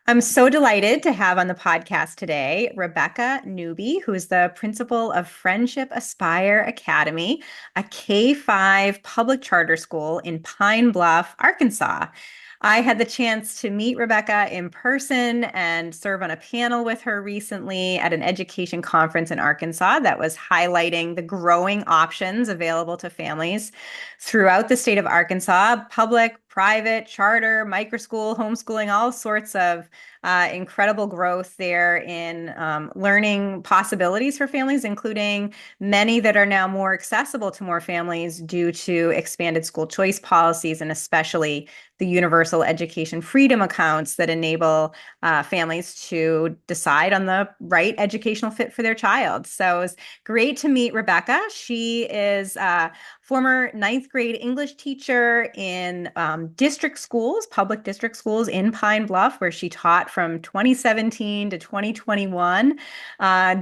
I'm so delighted to have on the podcast today Rebecca Newby, who is the principal of Friendship Aspire Academy, a K-5 public charter school in Pine Bluff, Arkansas. I had the chance to meet Rebecca in person and serve on a panel with her recently at an education conference in Arkansas that was highlighting the growing options available to families throughout the state of Arkansas, public, private, charter, microschool, homeschooling, all sorts of incredible growth there in learning possibilities for families, including many that are now more accessible to more families due to expanded school choice policies and especially the universal education freedom accounts that enable families to decide on the right educational fit for their child. So it's great to meet Rebecca. She is former ninth grade English teacher in district schools, public district schools in Pine Bluff, where she taught from 2017 to 2021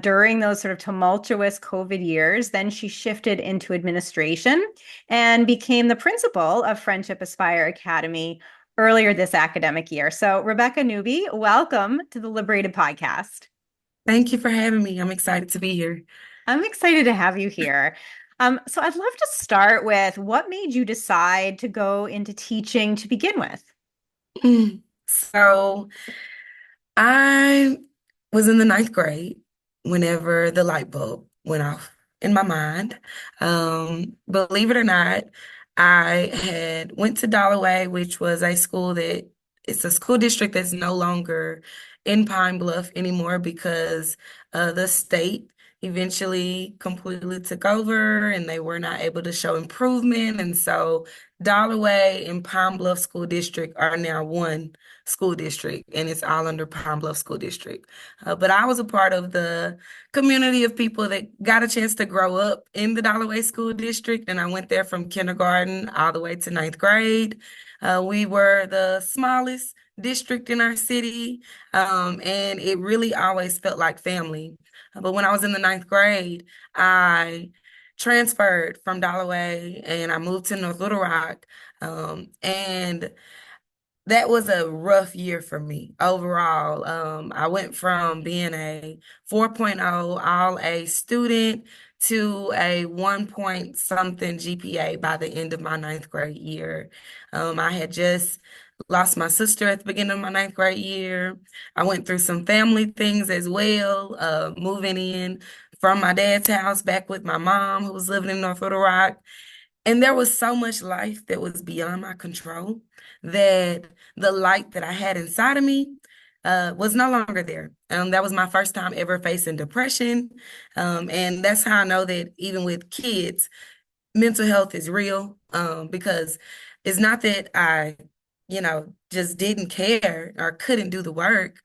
during those sort of tumultuous COVID years. Then she shifted into administration and became the principal of Friendship Aspire Academy earlier this academic year. So, Rebecca Newby, welcome to the LiberatED podcast. Thank you for having me. I'm excited to be here. I'm excited to have you here. So I'd love to start with what made you decide to go into teaching to begin with? So I was in the ninth grade whenever the light bulb went off in my mind. Believe it or not, I had went to Dalloway, which was a school that it's a school district that's no longer in Pine Bluff anymore because the state eventually completely took over and they were not able to show improvement. And so Dalloway and Pine Bluff School District are now one school district, and it's all under Pine Bluff School District. But I was a part of the community of people that got a chance to grow up in the Dalloway School District, and I went there from kindergarten all the way to ninth grade. We were the smallest district in our city, and it really always felt like family. But when I was in the ninth grade, I transferred from Dalloway and I moved to North Little Rock. And that was a rough year for me overall. I went from being a 4.0 all A student to a 1 point something GPA by the end of my ninth grade year. I had just lost my sister at the beginning of my ninth grade year. I went through some family things as well, moving in from my dad's house back with my mom who was living in North Little Rock. And there was so much life that was beyond my control that the light that I had inside of me was no longer there. That was my first time ever facing depression. And that's how I know that even with kids, mental health is real, because it's not that I just didn't care or couldn't do the work.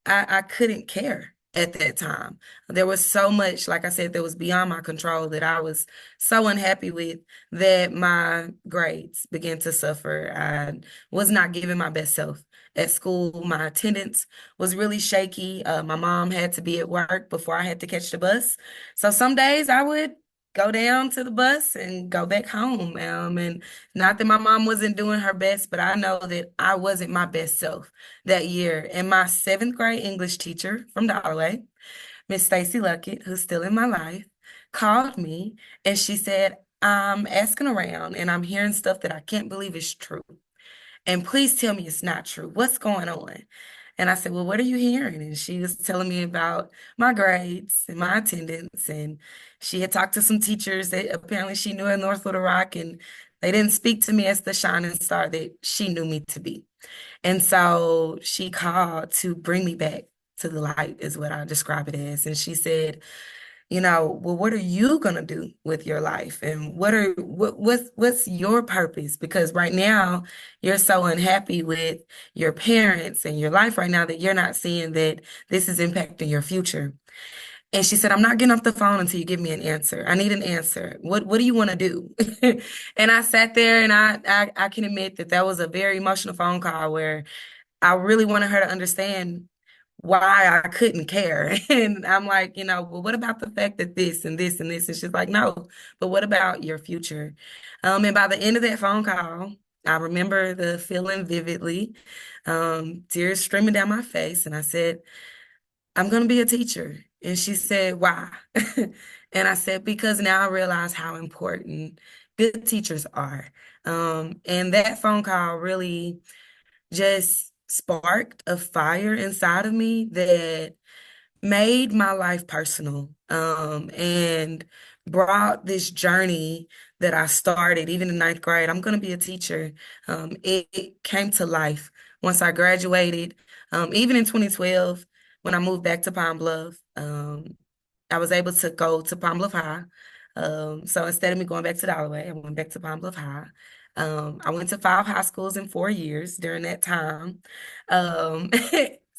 I couldn't care at that time. There was so much, like I said, that was beyond my control that I was so unhappy with that my grades began to suffer. I was not giving my best self at school. My attendance was really shaky. My mom had to be at work before I had to catch the bus. So some days I would go down to the bus and go back home. And not that my mom wasn't doing her best, but I know that I wasn't my best self that year. And my seventh grade English teacher from Dalloway, Miss Stacy Luckett, who's still in my life, called me and she said, I'm asking around and I'm hearing stuff that I can't believe is true. And please tell me it's not true. What's going on? And I said, well, what are you hearing? And she was telling me about my grades and my attendance. And she had talked to some teachers that apparently she knew in North Little Rock, and they didn't speak to me as the shining star that she knew me to be. And so she called to bring me back to the light, is what I describe it as. And she said, well, what are you gonna do with your life? And what's your purpose? Because right now you're so unhappy with your parents and your life right now that you're not seeing that this is impacting your future. And she said, I'm not getting off the phone until you give me an answer. I need an answer. What do you want to do? And I sat there and I can admit that that was a very emotional phone call where I really wanted her to understand why I couldn't care. And I'm like, well, what about the fact that this and this and this? And she's like, no, but what about your future? And by the end of that phone call, I remember the feeling vividly, tears streaming down my face, and I said, I'm going to be a teacher. And she said, why? And I said, because now I realize how important good teachers are. And that phone call really just sparked a fire inside of me that made my life personal, and brought this journey that I started even in ninth grade. I'm going to be a teacher. It came to life once I graduated. Even in 2012, when I moved back to Pine Bluff, I was able to go to Pine Bluff High. So instead of me going back to Dalloway, I went back to Pine Bluff High. I went to 5 high schools in 4 years during that time. Um,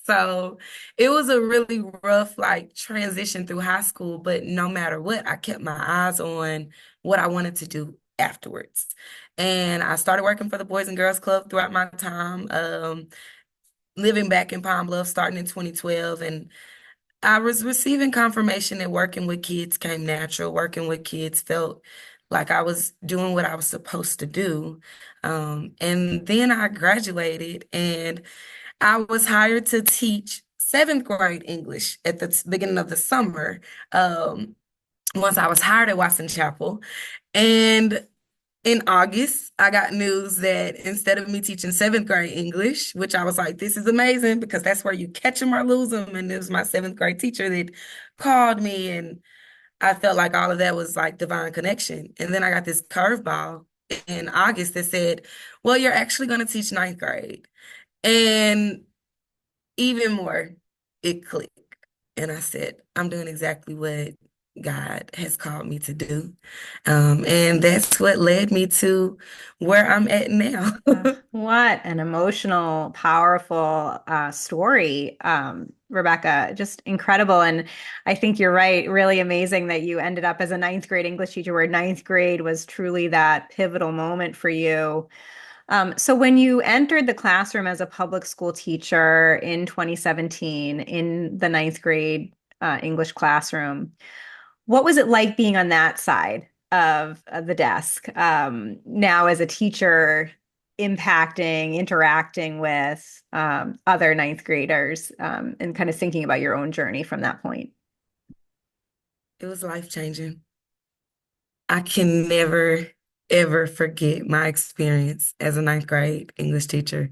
so it was a really rough like transition through high school, but no matter what, I kept my eyes on what I wanted to do afterwards. And I started working for the Boys and Girls Club throughout my time, living back in Pine Bluff, starting in 2012. And I was receiving confirmation that working with kids came natural. Working with kids felt like I was doing what I was supposed to do. And then I graduated and I was hired to teach seventh grade English at the beginning of the summer. Um, Once I was hired at Watson Chapel. And in August, I got news that instead of me teaching seventh grade English, which I was like, this is amazing because that's where you catch them or lose them. And it was my seventh grade teacher that called me. And I felt like all of that was like divine connection. And then I got this curveball in August that said, well, you're actually going to teach ninth grade. And even more, it clicked. And I said, I'm doing exactly what God has called me to do. And that's what led me to where I'm at now. What an emotional, powerful story, Rebecca. Just incredible. And I think you're right. Really amazing that you ended up as a ninth grade English teacher, where ninth grade was truly that pivotal moment for you. So when you entered the classroom as a public school teacher in 2017 in the ninth grade English classroom, what was it like being on that side of the desk, now as a teacher, impacting, interacting with other ninth graders, and kind of thinking about your own journey from that point? It was life-changing. I can never, ever forget my experience as a ninth grade English teacher.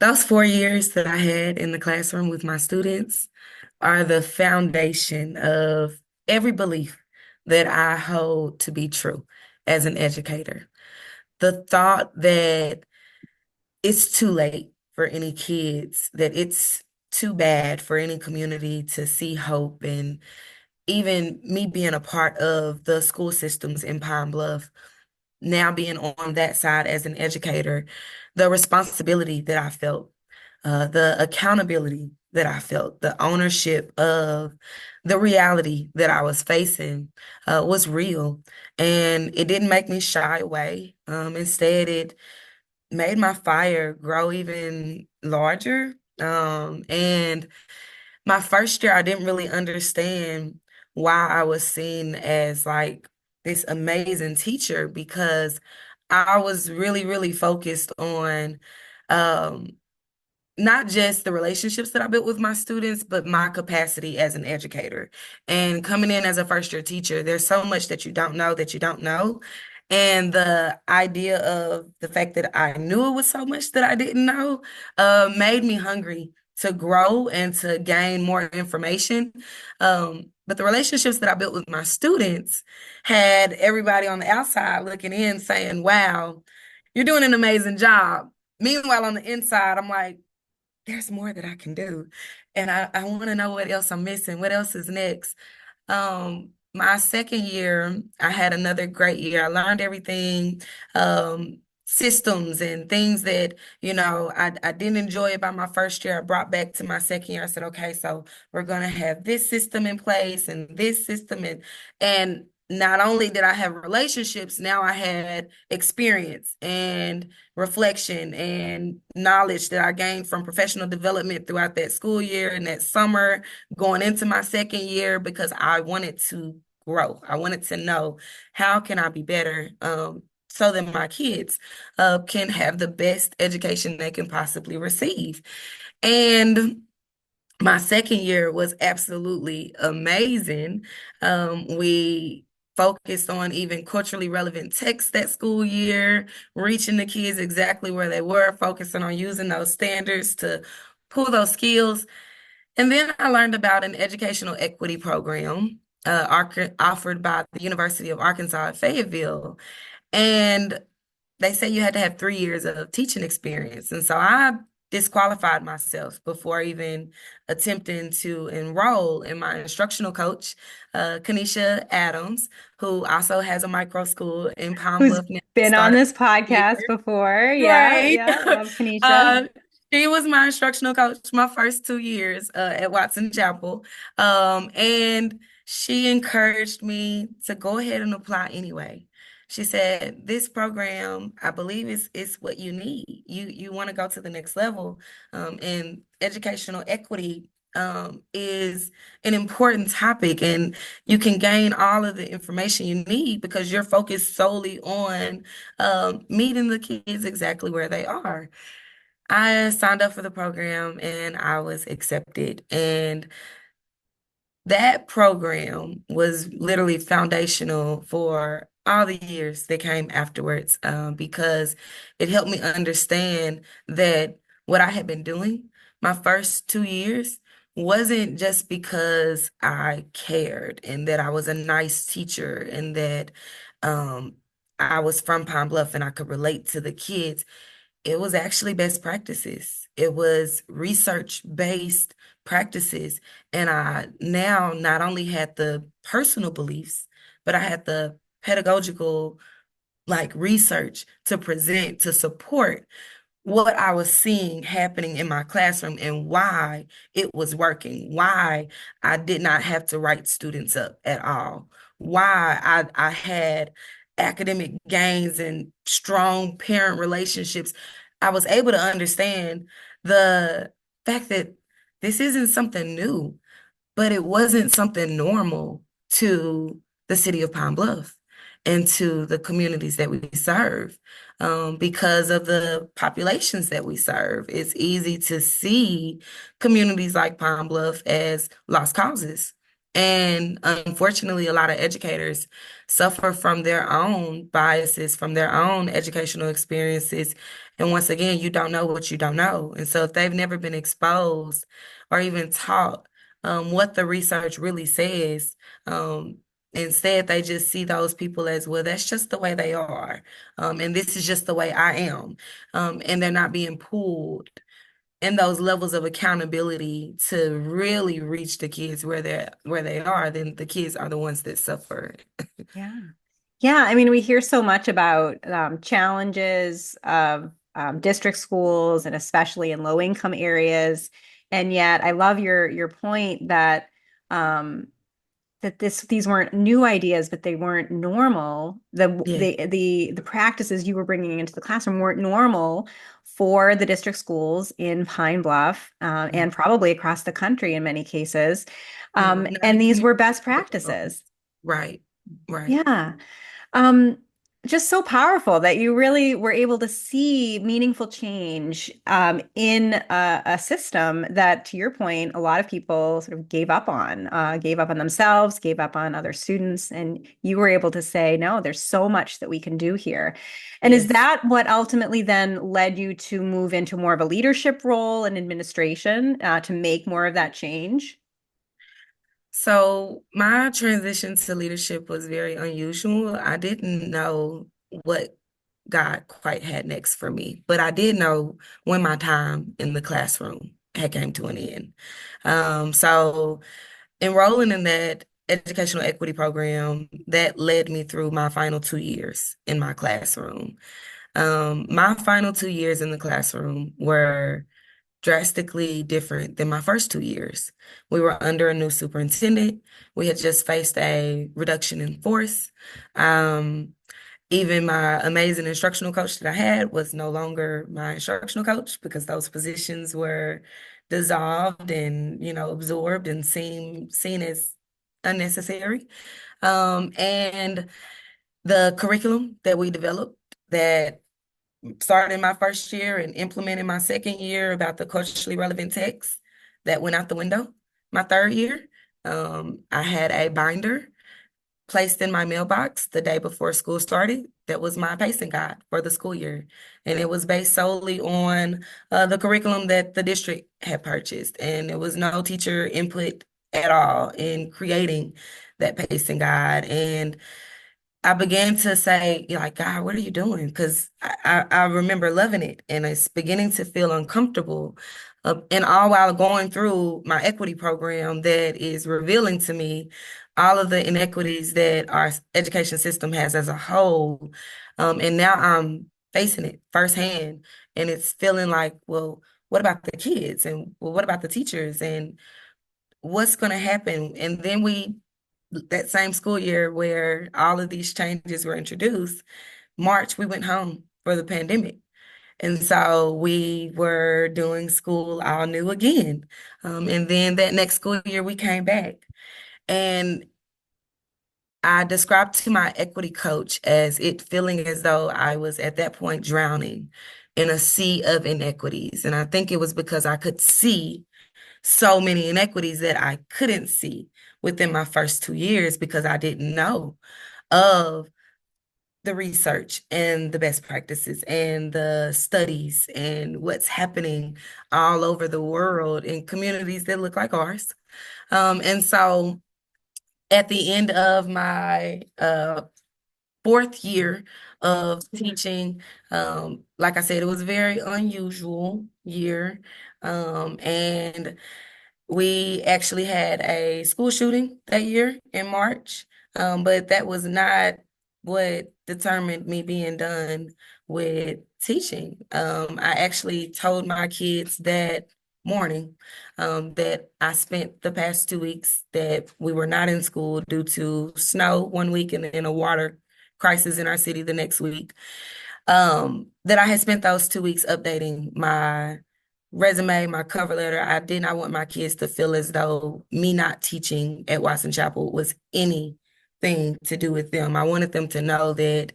Those 4 years that I had in the classroom with my students are the foundation of every belief that I hold to be true as an educator. The thought that it's too late for any kids, that it's too bad for any community to see hope, and even me being a part of the school systems in Pine Bluff, now being on that side as an educator, the responsibility that I felt, the accountability that I felt, the ownership of the reality that I was facing, was real. And it didn't make me shy away. Instead, it made my fire grow even larger. And my first year, I didn't really understand why I was seen as like this amazing teacher because I was really, really focused on um, not just the relationships that I built with my students, but my capacity as an educator. And coming in as a first year teacher, there's so much that you don't know that you don't know. And the idea of the fact that I knew it was so much that I didn't know, made me hungry to grow and to gain more information. But the relationships that I built with my students had everybody on the outside looking in saying, wow, you're doing an amazing job. Meanwhile, on the inside, I'm like, there's more that I can do. And I want to know what else I'm missing, what else is next. My second year, I had another great year. I learned everything, systems and things that, I didn't enjoy about my first year. I brought back to my second year. I said, okay, so we're going to have this system in place and this system. And not only did I have relationships, now I had experience and reflection and knowledge that I gained from professional development throughout that school year and that summer going into my second year because I wanted to grow. I wanted to know how can I be better, so that my kids can have the best education they can possibly receive. And my second year was absolutely amazing. We focused on even culturally relevant texts that school year, reaching the kids exactly where they were, focusing on using those standards to pull those skills. And then I learned about an educational equity program offered by the University of Arkansas at Fayetteville. And they say you had to have 3 years of teaching experience. And so I disqualified myself before even attempting to enroll in my instructional coach, Kanisha Adams, who also has a micro school in Pine Who's Bluff now, been on started this here. podcast before. Yeah, Right. yeah, love Kanisha. Uh, she was my instructional coach my first 2 years at Watson Chapel. And she encouraged me to go ahead and apply anyway. She said, this program, I believe is what you need. You want to go to the next level. And educational equity is an important topic, and you can gain all of the information you need because you're focused solely on meeting the kids exactly where they are. I signed up for the program and I was accepted. And that program was literally foundational for all the years that came afterwards, because it helped me understand that what I had been doing my first 2 years wasn't just because I cared and that I was a nice teacher and that um, I was from Pine Bluff and I could relate to the kids. It was actually best practices. It was research-based practices. And I now not only had the personal beliefs, but I had the pedagogical like research to present to support what I was seeing happening in my classroom and why it was working, why I did not have to write students up at all, why I had academic gains and strong parent relationships. I was able to understand the fact that this isn't something new, but it wasn't something normal to the city of Pine Bluff and to the communities that we serve. Because of the populations that we serve, it's easy to see communities like Pine Bluff as lost causes. And unfortunately, a lot of educators suffer from their own biases, from their own educational experiences. And once again, you don't know what you don't know. And so if they've never been exposed or even taught what the research really says. Instead, they just see those people as, well, that's just the way they are. And this is just the way I am. And they're not being pulled in those levels of accountability to really reach the kids where they are, then the kids are the ones that suffer. Yeah. Yeah, I mean, we hear so much about challenges of district schools and especially in low income areas. And yet I love your point that um, these weren't new ideas, but they weren't normal. Yeah. The practices you were bringing into the classroom weren't normal for the district schools in Pine Bluff and probably across the country in many cases. No, not And these even were best practices. right, right. Yeah. Um, just so powerful that you really were able to see meaningful change in a system that, to your point, a lot of people sort of gave up on themselves, gave up on other students, and you were able to say, no, there's so much that we can do here. And is Yes. that what ultimately then led you to move into more of a leadership role in administration to make more of that change? So my transition to leadership was very unusual. I didn't know what God quite had next for me, but I did know when my time in the classroom had came to an end. So enrolling in that educational equity program, that led me through my final 2 years in my classroom. My final 2 years in the classroom were drastically different than my first 2 years. We were under a new superintendent. We had just faced a reduction in force. Um, Even my amazing instructional coach that I had was no longer my instructional coach because those positions were dissolved and, absorbed and seen as unnecessary. And the curriculum that we developed that started in my first year and implemented my second year about the culturally relevant text that went out the window. My third year, I had a binder placed in my mailbox the day before school started. That was my pacing guide for the school year. And it was based solely on the curriculum that the district had purchased. And there was no teacher input at all in creating that pacing guide. And I began to say, like, God, what are you doing? Because I remember loving it and it's beginning to feel uncomfortable. And all while going through my equity program that is revealing to me all of the inequities that our education system has as a whole. And now I'm facing it firsthand. And it's feeling like, well, what about the kids? And well, what about the teachers? And what's going to happen? And then that same school year where all of these changes were introduced, March, we went home for the pandemic. And so we were doing school all new again. And then that next school year, we came back. And I described to my equity coach as it feeling as though I was at that point drowning in a sea of inequities. And I think it was because I could see so many inequities that I couldn't see within my first 2 years because I didn't know of the research and the best practices and the studies and what's happening all over the world in communities that look like ours. And so at the end of my fourth year of teaching, like I said, it was a very unusual year. And we actually had a school shooting that year in March, but that was not what determined me being done with teaching. I actually told my kids that morning that I spent the past 2 weeks that we were not in school due to snow one week and then a water crisis in our city the next week. That I had spent those 2 weeks updating my resume, my cover letter. I did not want my kids to feel as though me not teaching at Watson Chapel was anything to do with them. I wanted them to know that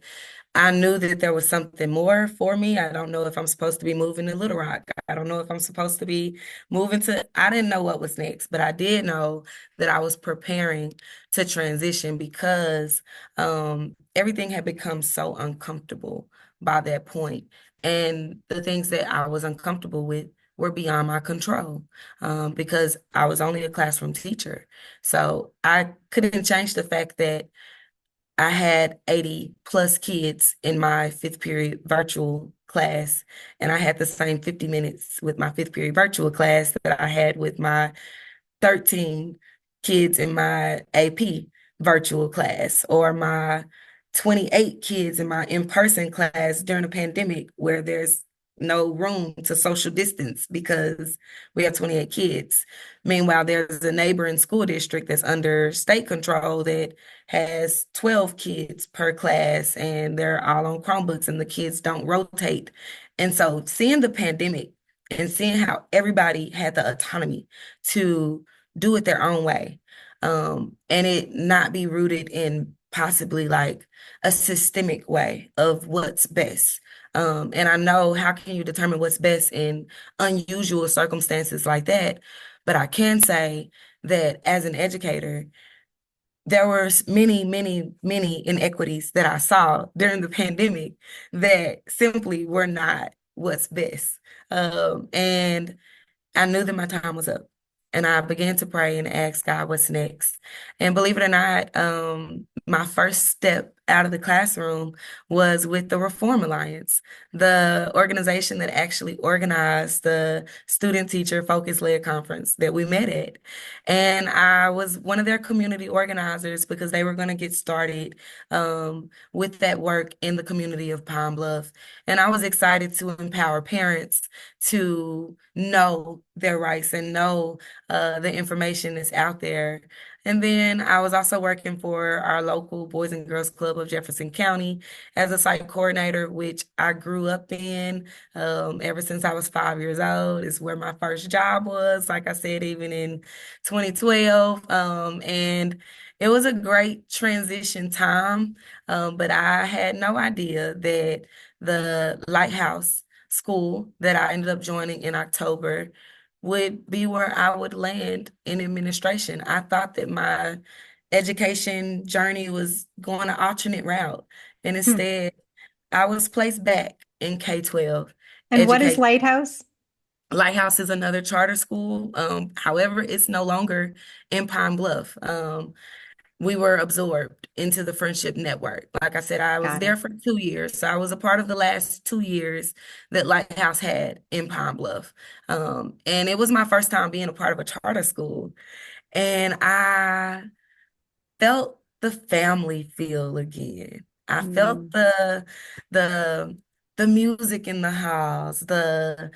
I knew that there was something more for me. I don't know if I'm supposed to be moving to Little Rock. I don't know if I'm supposed to be moving to, I didn't know what was next, but I did know that I was preparing to transition because everything had become so uncomfortable by that point. And the things that I was uncomfortable with were beyond my control because I was only a classroom teacher. So I couldn't change the fact that I had 80 plus kids in my fifth period virtual class, and I had the same 50 minutes with my fifth period virtual class that I had with my 13 kids in my AP virtual class, or my 28 kids in my in-person class during a pandemic where there's no room to social distance because we have 28 kids. Meanwhile, there's a neighboring school district that's under state control that has 12 kids per class and they're all on Chromebooks and the kids don't rotate. And so seeing the pandemic and seeing how everybody had the autonomy to do it their own way, and it not be rooted in possibly like a systemic way of what's best. And I know how can you determine what's best in unusual circumstances like that, but I can say that as an educator, there were many, many, many inequities that I saw during the pandemic that simply were not what's best. And I knew that my time was up. And I began to pray and ask God what's next. And believe it or not, my first step out of the classroom was with the Reform Alliance, the organization that actually organized the student teacher focus led conference that we met at. And I was one of their community organizers because they were going to get started with that work in the community of Pine Bluff. And I was excited to empower parents to know their rights and know the information that's out there. And then I was also working for our local Boys and Girls Club of Jefferson County as a site coordinator, which I grew up in ever since I was 5 years old. It's where my first job was, like I said, even in 2012. And it was a great transition time, but I had no idea that the Lighthouse school that I ended up joining in October would be where I would land in administration. I thought that my education journey was going an alternate route, and Hmm. instead, I was placed back in K-12 And what is education. Lighthouse? Lighthouse is another charter school. However, it's no longer in Pine Bluff. We were absorbed into the Friendship Network. Like I said, I was Got there it. for 2 years. So I was a part of the last 2 years that Lighthouse had in Pine Bluff. And it was my first time being a part of a charter school. And I felt the family feel again. I felt Mm. the the music in the halls, the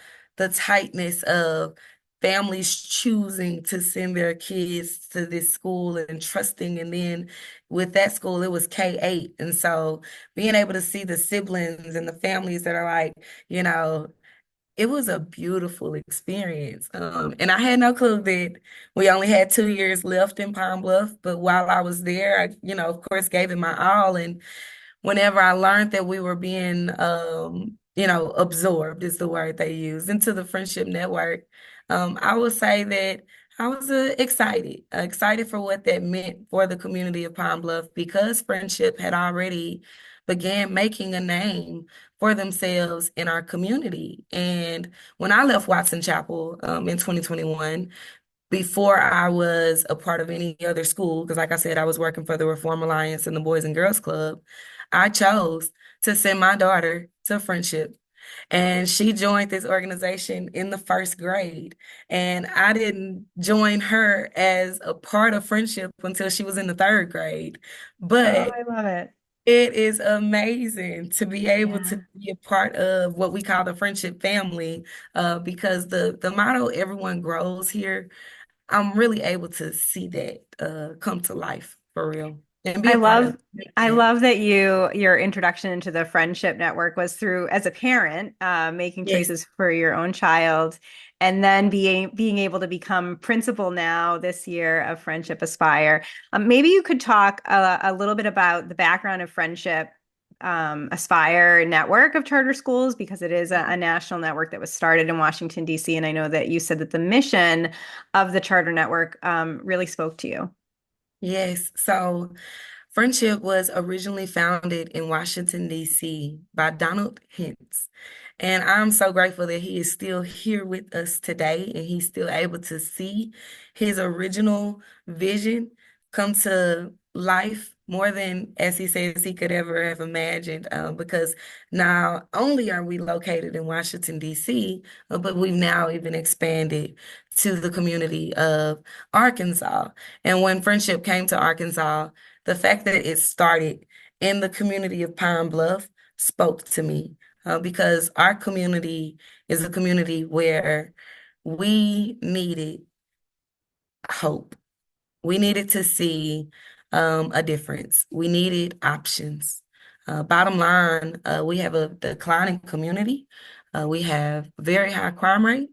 tightness of families choosing to send their kids to this school and trusting. And then with that school, it was K-8. And so being able to see the siblings and the families that are like, you know, it was a beautiful experience. And I had no clue that we only had 2 years left in Pine Bluff. But while I was there, I, of course, gave it my all. And whenever I learned that we were being, absorbed is the word they used into the Friendship Network, I would say that I was excited for what that meant for the community of Pine Bluff because Friendship had already began making a name for themselves in our community. And when I left Watson Chapel, in 2021, before I was a part of any other school, because like I said, I was working for the Reform Alliance and the Boys and Girls Club, I chose to send my daughter to Friendship. And she joined this organization in the first grade. And I didn't join her as a part of Friendship until she was in the third grade. Oh, But I love it. it is amazing to be able to Yeah. be a part of what we call the Friendship family, because the motto, everyone grows here. I'm really able to see that come to life for real and be I a part of love I it. love that your introduction into the friendship network was through as a parent, making Yes, choices for your own child, and then being able to become principal now this year of Friendship Aspire. Maybe you could talk a little bit about the background of Friendship Aspire network of charter schools because it is a national network that was started in Washington, D.C. And I know that you said that the mission of the charter network really spoke to you. yes. So Friendship was originally founded in Washington, D.C. by Donald Hintz. And I'm so grateful that he is still here with us today and he's still able to see his original vision come to life more than, as he says, he could ever have imagined. Because not only are we located in Washington, D.C., but we've now even expanded to the community of Arkansas. And when Friendship came to Arkansas, the fact that it started in the community of Pine Bluff spoke to me, because our community is a community where we needed hope. We needed to see a difference. We needed options. Bottom line, we have a declining community. We have very high crime rate,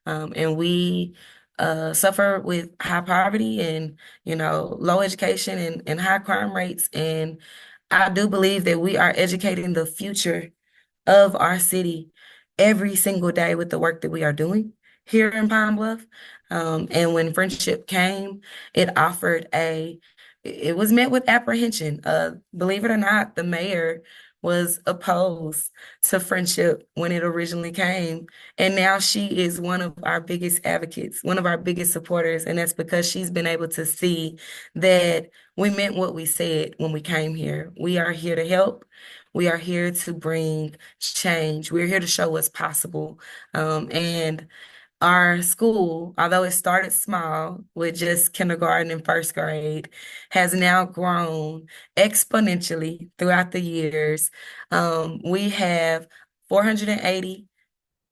and we suffer with high poverty and low education and high crime rates. And I do believe that we are educating the future of our city every single day with the work that we are doing here in Pine Bluff. And when Friendship came, it was met with apprehension. Believe it or not, the mayor was opposed to Friendship when it originally came. And now she is one of our biggest advocates, one of our biggest supporters. And that's because she's been able to see that we meant what we said when we came here. We are here to help. We are here to bring change. We're here to show what's possible. And our school, although it started small with just kindergarten and first grade, has now grown exponentially throughout the years. We have 480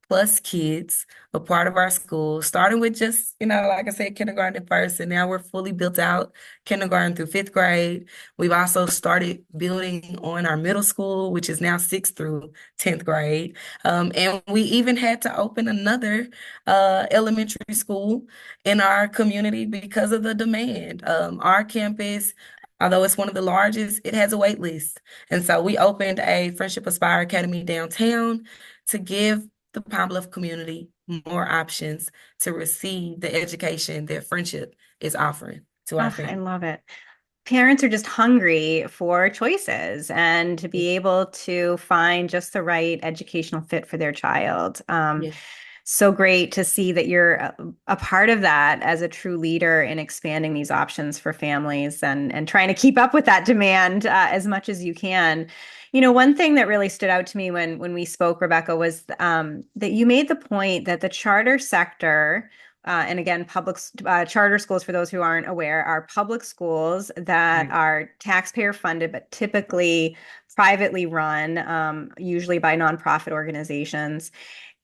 plus kids a part of our school, starting with just, like I said, kindergarten at first, and now we're fully built out kindergarten through fifth grade. We've also started building on our middle school, which is now sixth through 10th grade. And we even had to open another elementary school in our community because of the demand. Our campus, although it's one of the largest, it has a wait list. And so we opened a Friendship Aspire Academy downtown to give the Pine Bluff community more options to receive the education that Friendship is offering to our Oh, I family. love it. Parents are just hungry for choices and to be able to find just the right educational fit for their child. Yes. So great to see that you're a part of that as a true leader in expanding these options for families and trying to keep up with that demand as much as you can. One thing that really stood out to me when we spoke, Rebecca, was that you made the point that the charter sector, and again, public charter schools, for those who aren't aware, are public schools that Right. are taxpayer funded, but typically privately run, usually by nonprofit organizations.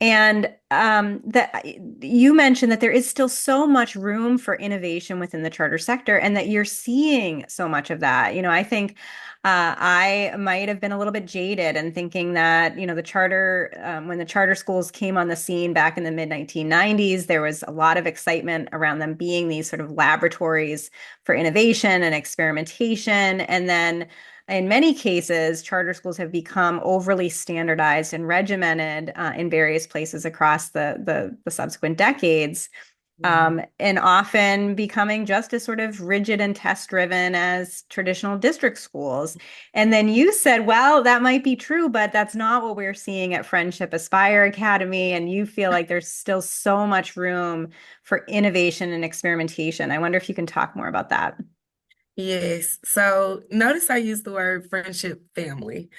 And that you mentioned that there is still so much room for innovation within the charter sector, and that you're seeing so much of that. I think I might have been a little bit jaded and thinking that, the charter, when the charter schools came on the scene back in the mid 1990s, there was a lot of excitement around them being these sort of laboratories for innovation and experimentation. And then in many cases, charter schools have become overly standardized and regimented in various places across the subsequent decades, Mhm. and often becoming just as sort of rigid and test driven as traditional district schools. And then you said, well, that might be true, but that's not what we're seeing at Friendship Aspire Academy. And you feel like there's still so much room for innovation and experimentation. I wonder if you can talk more about that. Yes. So notice I use the word friendship family.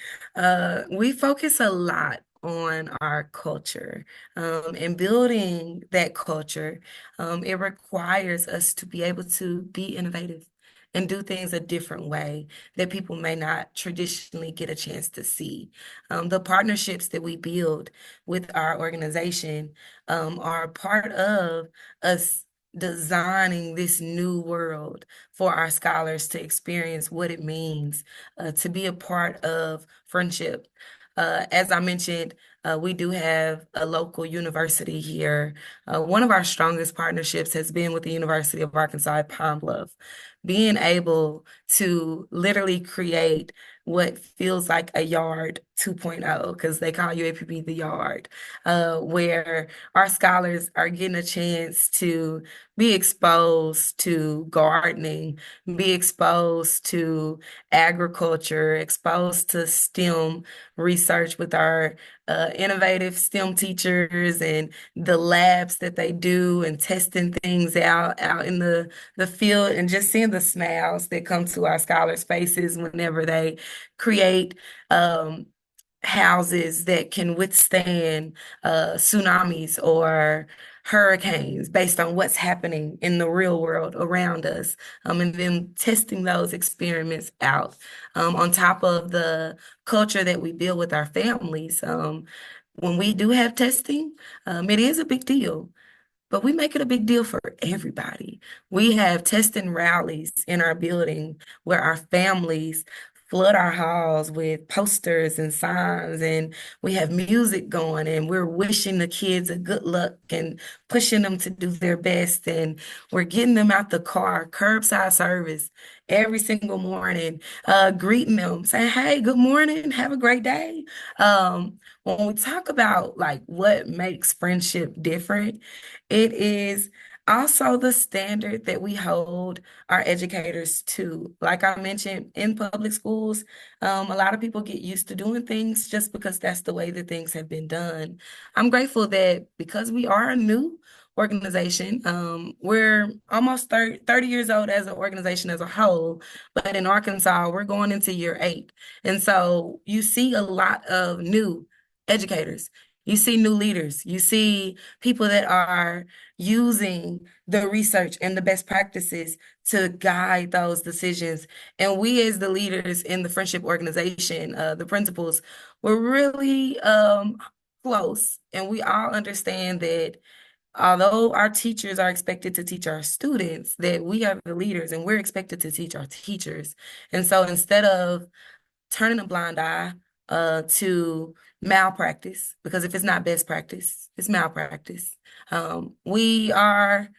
We focus a lot on our culture, and building that culture. It requires us to be able to be innovative and do things a different way that people may not traditionally get a chance to see. The partnerships that we build with our organization, are part of us designing this new world for our scholars to experience what it means to be a part of friendship. As I mentioned, we do have a local university here. One of our strongest partnerships has been with the University of Arkansas at Pine Bluff. Being able to literally create what feels like a yard 2.0, because they call UAPB the yard, where our scholars are getting a chance to be exposed to gardening, be exposed to agriculture, exposed to STEM research with our innovative STEM teachers and the labs that they do and testing things out in the field, and just seeing the smiles that come to our scholars' faces whenever they create houses that can withstand tsunamis or hurricanes based on what's happening in the real world around us, and then testing those experiments out, on top of the culture that we build with our families. When we do have testing, it is a big deal. But we make it a big deal for everybody. We have testing rallies in our building where our families flood our halls with posters and signs, and we have music going, and we're wishing the kids a good luck and pushing them to do their best. And we're getting them out the car, curbside service every single morning, greeting them, saying, "Hey, good morning, have a great day." When we talk about like what makes friendship different, it is also the standard that we hold our educators to. Like I mentioned, in public schools, a lot of people get used to doing things just because that's the way that things have been done. I'm grateful that because we are a new organization, we're almost 30 years old as an organization as a whole, but in Arkansas, we're going into year 8. And so you see a lot of new educators. You see new leaders. You see people that are using the research and the best practices to guide those decisions. And we, as the leaders in the friendship organization, the principals, were really close, and we all understand that although our teachers are expected to teach our students, that we are the leaders and we're expected to teach our teachers. And so instead of turning a blind eye to malpractice, because if it's not best practice, it's malpractice. We are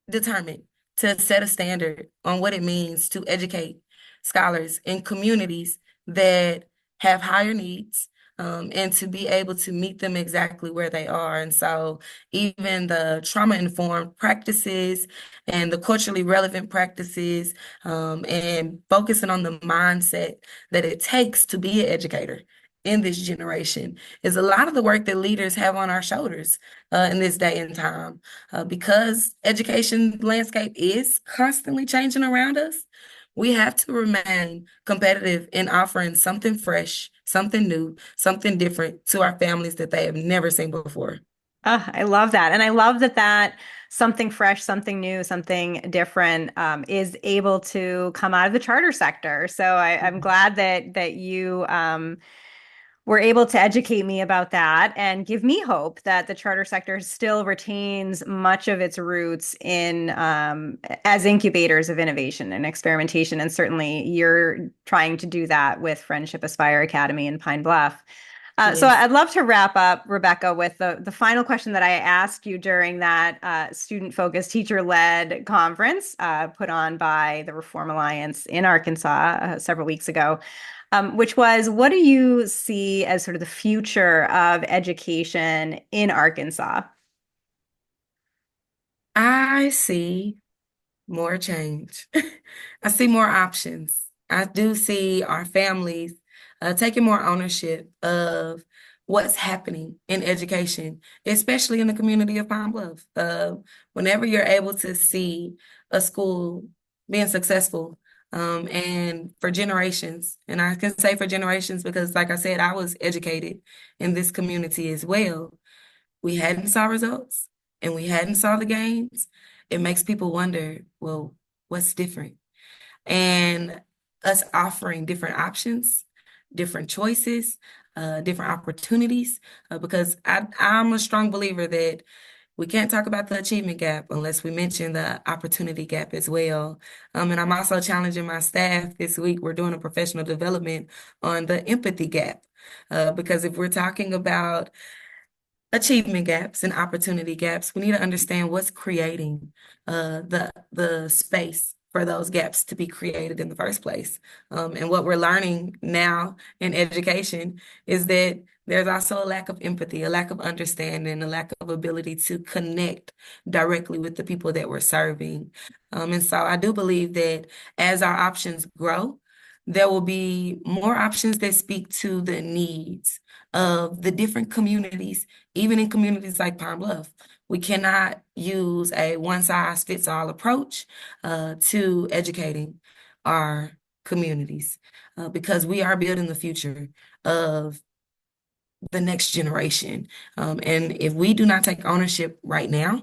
determined to set a standard on what it means to educate scholars in communities that have higher needs, and to be able to meet them exactly where they are. And so, even the trauma informed practices and the culturally relevant practices, and focusing on the mindset that it takes to be an educator in this generation is a lot of the work that leaders have on our shoulders in this day and time, because education landscape is constantly changing around us. We have to remain competitive in offering something fresh, something new, something different to our families that they have never seen before. I love that. And I love that something fresh, something new, something different is able to come out of the charter sector. So I'm glad that you were able to educate me about that and give me hope that the charter sector still retains much of its roots in as incubators of innovation and experimentation. And certainly you're trying to do that with Friendship Aspire Academy in Pine Bluff. So Yes, I'd love to wrap up, Rebecca, with the final question that I asked you during that student-focused, teacher-led conference put on by the Reform Alliance in Arkansas several weeks ago, which was, what do you see as sort of the future of education in Arkansas? I see more change. I see more options. I do see our families taking more ownership of what's happening in education, especially in the community of Pine Bluff. Whenever you're able to see a school being successful, and for generations, and I can say for generations because, like I said, I was educated in this community as well. We hadn't saw results and we hadn't saw the gains. It makes people wonder, well, what's different? And us offering different options, different choices, different opportunities, because I'm a strong believer that we can't talk about the achievement gap unless we mention the opportunity gap as well. And I'm also challenging my staff this week. We're doing a professional development on the empathy gap, because if we're talking about achievement gaps and opportunity gaps, we need to understand what's creating the space for those gaps to be created in the first place. And what we're learning now in education is that there's also a lack of empathy, a lack of understanding, a lack of ability to connect directly with the people that we're serving. And so I do believe that as our options grow, there will be more options that speak to the needs of the different communities, even in communities like Pine Bluff. We cannot use a one size fits all approach to educating our communities, because we are building the future of the next generation. And if we do not take ownership right now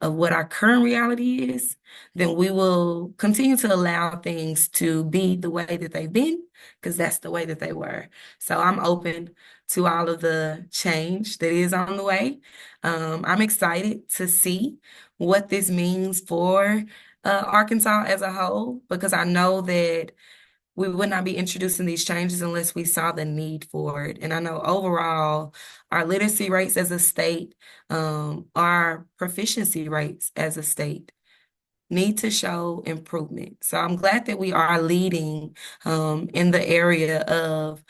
of what our current reality is, then we will continue to allow things to be the way that they've been, because that's the way that they were. So I'm open to all of the change that is on the way. I'm excited to see what this means for Arkansas as a whole, because I know that we would not be introducing these changes unless we saw the need for it. And I know overall, our literacy rates as a state, our proficiency rates as a state need to show improvement. So I'm glad that we are leading in the area of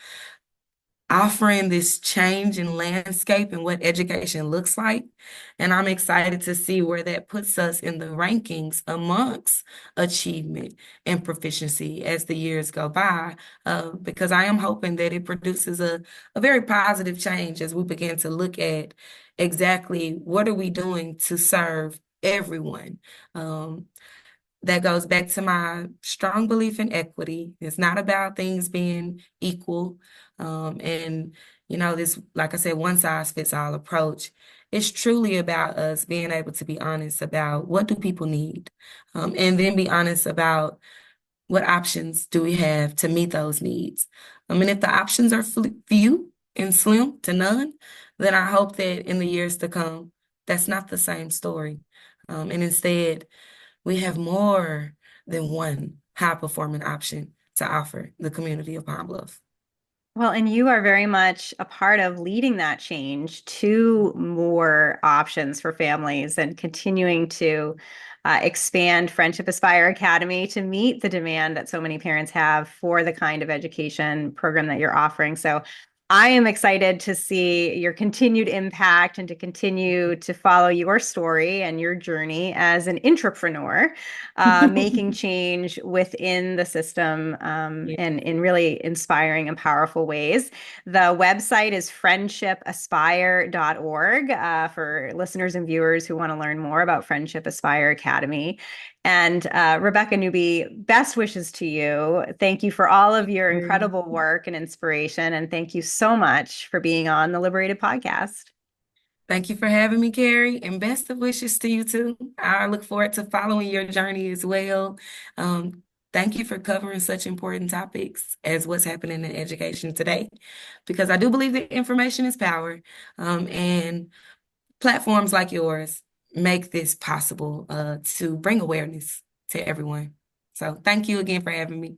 offering this change in landscape and what education looks like. And I'm excited to see where that puts us in the rankings amongst achievement and proficiency as the years go by, because I am hoping that it produces a very positive change as we begin to look at exactly what are we doing to serve everyone. That goes back to my strong belief in equity. It's not about things being equal. And, this, like I said, one size fits all approach. It's truly about us being able to be honest about what do people need, and then be honest about what options do we have to meet those needs. And if the options are few, and slim to none, then I hope that in the years to come, that's not the same story. And instead, we have more than one high performing option to offer the community of Pine Bluff. Well, and you are very much a part of leading that change to more options for families and continuing to expand Friendship Aspire Academy to meet the demand that so many parents have for the kind of education program that you're offering. So I am excited to see your continued impact and to continue to follow your story and your journey as an entrepreneur, making change within the system Yeah. and in really inspiring and powerful ways. The website is friendshipaspire.org for listeners and viewers who want to learn more about Friendship Aspire Academy. And Rebecca Newby, best wishes to you. Thank you for all of your incredible work and inspiration. And thank you so much for being on the Liberated podcast. Thank you for having me, Kerry, and best of wishes to you too. I look forward to following your journey as well. Thank you for covering such important topics as what's happening in education today, because I do believe that information is power, and platforms like yours make this possible to bring awareness to everyone. So thank you again for having me.